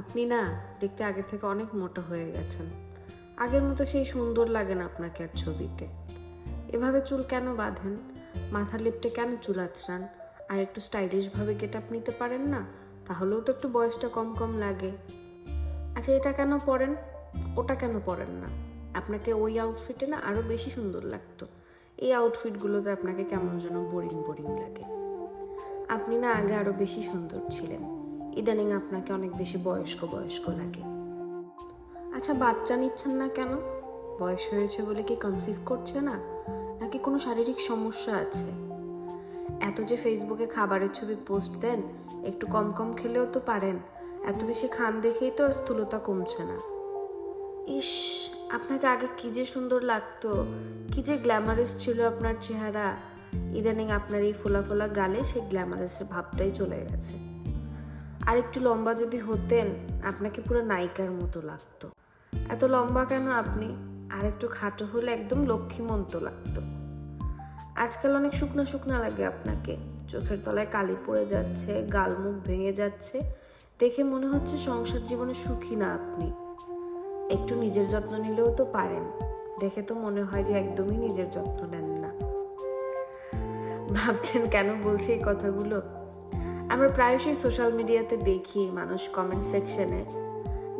আপনি না দেখতে আগের থেকে অনেক মোটা হয়ে গেছেন। আগের মতো সেই সুন্দর লাগে না আপনাকে আর ছবিতে। এভাবে চুল কেন বাঁধেন? মাথা লেপটে কেন চুল আঁচড়ান? আর একটু স্টাইলিশভাবে গেট আপ নিতে পারেন না? তাহলেও তো একটু বয়সটা কম কম লাগে। আচ্ছা, এটা কেন পরেন, ওটা কেন পরেন না? আপনাকে ওই আউটফিটে না আরও বেশি সুন্দর লাগতো। এই আউটফিটগুলোতে আপনাকে কেমন যেন বোরিং বোরিং লাগে। আপনি না আগে আরও বেশি সুন্দর ছিলেন, ইদানিং আপনাকে অনেক বেশি বয়স্ক বয়স্ক লাগে। আচ্ছা, বাচ্চা নিচ্ছেন না কেন? বয়স হয়েছে বলে কি কনসিভ করছে না, নাকি কোনো শারীরিক সমস্যা আছে? এত যে ফেসবুকে খাবারের ছবি পোস্ট দেন, একটু কম কম খেলেও তো পারেন। এত বেশি খান দেখেই তো আর স্থূলতা কমছে না। ইস, আপনাকে আগে কি যে সুন্দর লাগতো, কি যে গ্ল্যামারাস ছিল আপনার চেহারা। ইদানিং আপনার এই ফোলা ফোলা গালে সেই গ্ল্যামারাসের ভাবটাই চলে গেছে। আর একটু লম্বা যদি হতেন, আপনাকে পুরো নায়িকার মতো লাগতো। এত লম্বা কেন আপনি? আর একটু খাটো হলে একদম লক্ষ্মীমন্ত লাগতো। আজকাল অনেক শুকনো শুকনো লাগে আপনাকে, চোখের তলায় কালি পড়ে যাচ্ছে, গাল মুখ ভেঙে যাচ্ছে। দেখে মনে হচ্ছে সংসার জীবনে সুখী না আপনি। একটু নিজের যত্ন নিলেও তো পারেন। দেখে তো মনে হয় যে একদমই নিজের যত্ন নেন না। ভাবছেন কেন বলছি এই কথাগুলো? আমরা প্রায়শই সোশ্যাল মিডিয়াতে দেখি মানুষ কমেন্ট সেকশনে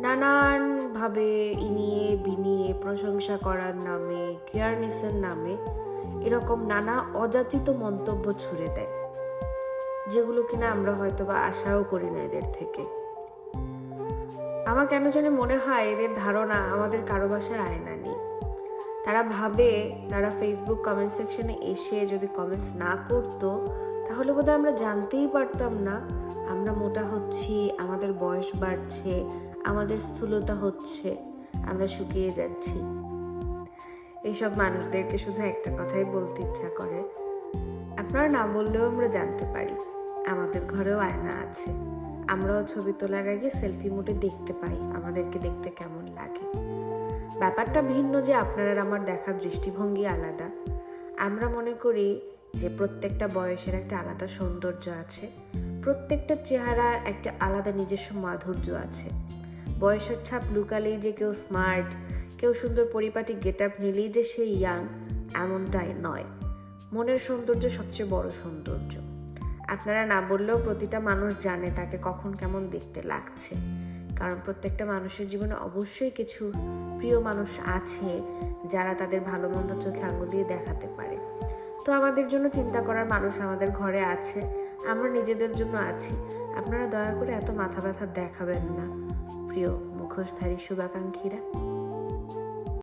নানানভাবে ইনিয়ে বিনিয়ে প্রশংসা করার নামে, কেয়ারনেসের নামে এরকম নানা অযাচিত মন্তব্য ছুড়ে দেয়, যেগুলো কিনা আমরা হয়তো বা আশাও করি না এদের থেকে। আমার কেন জানি মনে হয় এদের ধারণা আমাদের কারো বাসায় আয়না নেই। তারা ভাবে তারা ফেসবুক কমেন্ট সেকশনে এসে যদি কমেন্টস না করতো, তাহলে বোধহয় আমরা জানতেই পারতাম না আমরা মোটা হচ্ছি, আমাদের বয়স বাড়ছে, আমাদের স্থূলতা হচ্ছে, আমরা শুকিয়ে যাচ্ছি। এইসব মানুষদেরকে শুধু একটা কথাই বলতে ইচ্ছা করে, আপনারা না বললেও আমরা জানতে পারি আমাদের ঘরেও আয়না আছে। আমরাও ছবি তোলার আগে সেলফি মোডে দেখতে পাই আমাদেরকে দেখতে কেমন লাগে। ব্যাপারটা ভিন্ন যে আপনার আর আমার দেখার দৃষ্টিভঙ্গি আলাদা। আমরা মনে করি যে প্রত্যেকটা বয়সের একটা আলাদা সৌন্দর্য আছে, প্রত্যেকটা চেহারার একটা আলাদা নিজস্ব মাধুর্য আছে। বয়সের ছাপ লুকালেই যে কেউ স্মার্ট, কেউ সুন্দর পরিপাটি গেট আপ নিলেই যে সে ইয়াং, এমনটাই নয়। মনের সৌন্দর্য সবচেয়ে বড় সৌন্দর্য। আপনারা না বললেও প্রতিটা মানুষ জানে তাকে কখন কেমন দেখতে লাগছে, কারণ প্রত্যেকটা মানুষের জীবনে অবশ্যই কিছু প্রিয় মানুষ আছে যারা তাদের ভালো মন্দ চোখে আঙুল দিয়ে দেখাতে পারে। তো আমাদের জন্য চিন্তা করার মানুষ আমাদের ঘরে আছে, আমরা নিজেদের জন্য আছি। আপনারা দয়া করে এত মাথা ব্যথা দেখাবেন না প্রিয় মুখোশধারী শুভাকাঙ্ক্ষীরা।